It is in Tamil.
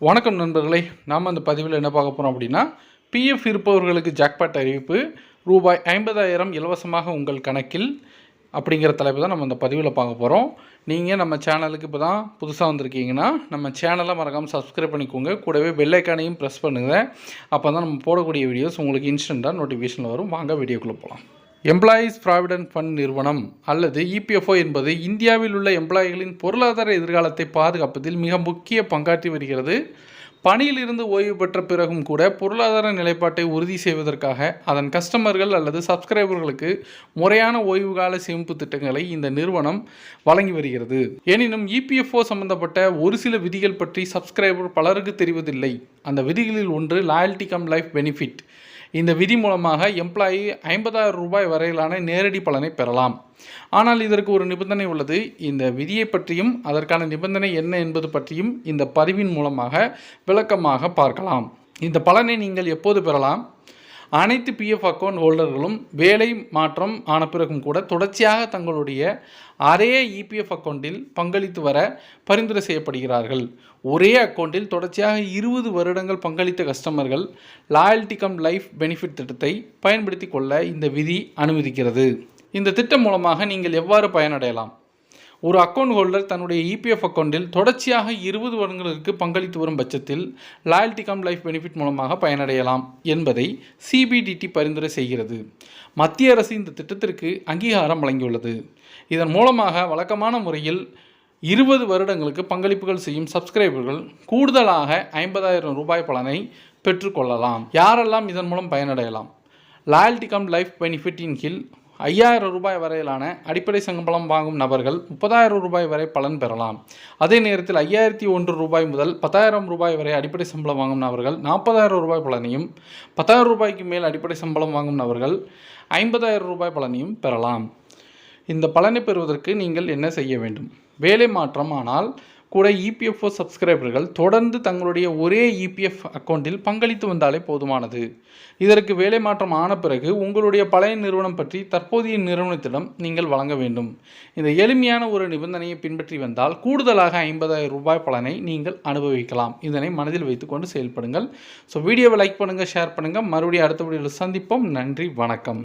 வணக்கம் நண்பர்களே, நாம் அந்த பதிவில் என்ன பார்க்க போகிறோம் அப்படின்னா, பிஎஃப் இருப்பவர்களுக்கு ஜாக்பாட் அறிவிப்பு, ரூபாய் 50,000 இலவசமாக உங்கள் கணக்கில் அப்படிங்கிற தலைப்பு தான் நம்ம அந்த பதிவில் பார்க்க போகிறோம். நீங்கள் நம்ம சேனலுக்கு இப்போ தான் புதுசாக வந்திருக்கீங்கன்னா நம்ம சேனலை மறக்காமல் சப்ஸ்கிரைப் பண்ணிக்கோங்க. கூடவே பெல் ஐக்கானையும் ப்ரெஸ் பண்ணுங்கள். அப்போ தான் நம்ம போடக்கூடிய வீடியோஸ் உங்களுக்கு இன்ஸ்டண்ட்டாக நோட்டிஃபிகேஷன் வரும். வாங்க வீடியோக்குள்ளே போகலாம். எம்ப்ளாயீஸ் ப்ராவிடென்ட் ஃபண்ட் நிறுவனம் அல்லது இபிஎஃப்ஓ என்பது இந்தியாவில் உள்ள எம்ப்ளாயிகளின் பொருளாதார எதிர்காலத்தை பாதுகாப்பதில் மிக முக்கிய பங்காற்றி வருகிறது. பணியிலிருந்து ஓய்வு பெற்ற பிறகும் கூட பொருளாதார நிலைப்பாட்டை உறுதி செய்வதற்காக அதன் கஸ்டமர்கள் அல்லது சப்ஸ்கிரைபர்களுக்கு முறையான ஓய்வுகால சேமிப்பு திட்டங்களை இந்த நிறுவனம் வழங்கி வருகிறது. எனினும் இபிஎஃப்ஓ சம்பந்தப்பட்ட ஒரு சில விதிகள் பற்றி சப்ஸ்கிரைபர் பலருக்கு தெரிவதில்லை. அந்த விதிகளில் ஒன்று லாயல்டி கம் லைஃப் பெனிஃபிட். இந்த விதி மூலமாக எம்ப்ளாயி 50,000 ரூபாய் வரையிலான நேரடி பலனை பெறலாம். ஆனால் இதற்கு ஒரு நிபந்தனை உள்ளது. இந்த விதியை பற்றியும் அதற்கான நிபந்தனை என்ன என்பது பற்றியும் இந்த பதிவின் மூலமாக விளக்கமாக பார்க்கலாம். இந்த பலனை நீங்கள் எப்போது பெறலாம்? அனைத்து பிஎஃப் அக்கௌண்ட் ஹோல்டர்களும் வேலை மாற்றம் ஆன பிறகும் கூட தொடர்ச்சியாக தங்களுடைய அதே இபிஎஃப் அக்கௌண்ட்டில் பங்களித்து வர பரிந்துரை செய்யப்படுகிறார்கள். ஒரே அக்கௌண்ட்டில் தொடர்ச்சியாக 20 வருடங்கள் பங்களித்த கஸ்டமர்கள் லாயல்டி கம் லைஃப் பெனிஃபிட் திட்டத்தை பயன்படுத்தி கொள்ள இந்த விதி அனுமதிக்கிறது. இந்த திட்டம் மூலமாக நீங்கள் எவ்வாறு பயனடையலாம்? ஒரு அக்கௌண்ட் ஹோல்டர் தன்னுடைய இபிஎஃப் அக்கௌண்ட்டில் தொடர்ச்சியாக 20 வருடங்களுக்கு பங்களித்து வரும் பட்சத்தில் லாயல்டி கம் லைஃப் பெனிஃபிட் மூலமாக பயனடையலாம் என்பதை சிபிடிடி பரிந்துரை செய்கிறது. மத்திய அரசு இந்த திட்டத்திற்கு அங்கீகாரம் வழங்கியுள்ளது. இதன் மூலமாக வழக்கமான முறையில் 20 வருடங்களுக்கு பங்களிப்புகள் செய்யும் சப்ஸ்கிரைபர்கள் கூடுதலாக 50,000 ரூபாய் பலனை பெற்றுக்கொள்ளலாம். யாரெல்லாம் இதன் மூலம் பயனடையலாம்? லாயல்டி கம் லைஃப் பெனிஃபிட்டின் கீழ் 5,000 ரூபாய் வரையிலான அடிப்படை சம்பளம் வாங்கும் நபர்கள் 30,000 ரூபாய் வரை பலன் பெறலாம். அதே நேரத்தில் 5,001 ரூபாய் முதல் 10,000 ரூபாய் வரை அடிப்படை சம்பளம் வாங்கும் நபர்கள் 40,000 ரூபாய் பலனையும், 10,000 ரூபாய்க்கு மேல் அடிப்படை சம்பளம் வாங்கும் நபர்கள் 50,000 ரூபாய் பலனையும் பெறலாம். இந்த பலனை பெறுவதற்கு நீங்கள் என்ன செய்ய வேண்டும்? வேலை மாற்றம் ஆனால் கூட இபிஎஃப்ஓ சப்ஸ்கிரைபர்கள் தொடர்ந்து தங்களுடைய ஒரே இபிஎஃப் அக்கௌண்ட்டில் பங்களித்து வந்தாலே போதுமானது. இதற்கு வேலை மாற்றம் ஆன பிறகு உங்களுடைய பழைய நிறுவனம் பற்றி தற்போதைய நிறுவனத்திடம் நீங்கள் வழங்க வேண்டும். இந்த எளிமையான ஒரு நிபந்தனையை பின்பற்றி வந்தால் கூடுதலாக 50,000 ரூபாய் பலனை நீங்கள் அனுபவிக்கலாம். இதனை மனதில் வைத்துக்கொண்டு செயல்படுங்கள். வீடியோவை லைக் பண்ணுங்கள், ஷேர் பண்ணுங்கள். மறுபடியும் அடுத்த வீடியோவில் சந்திப்போம். நன்றி, வணக்கம்.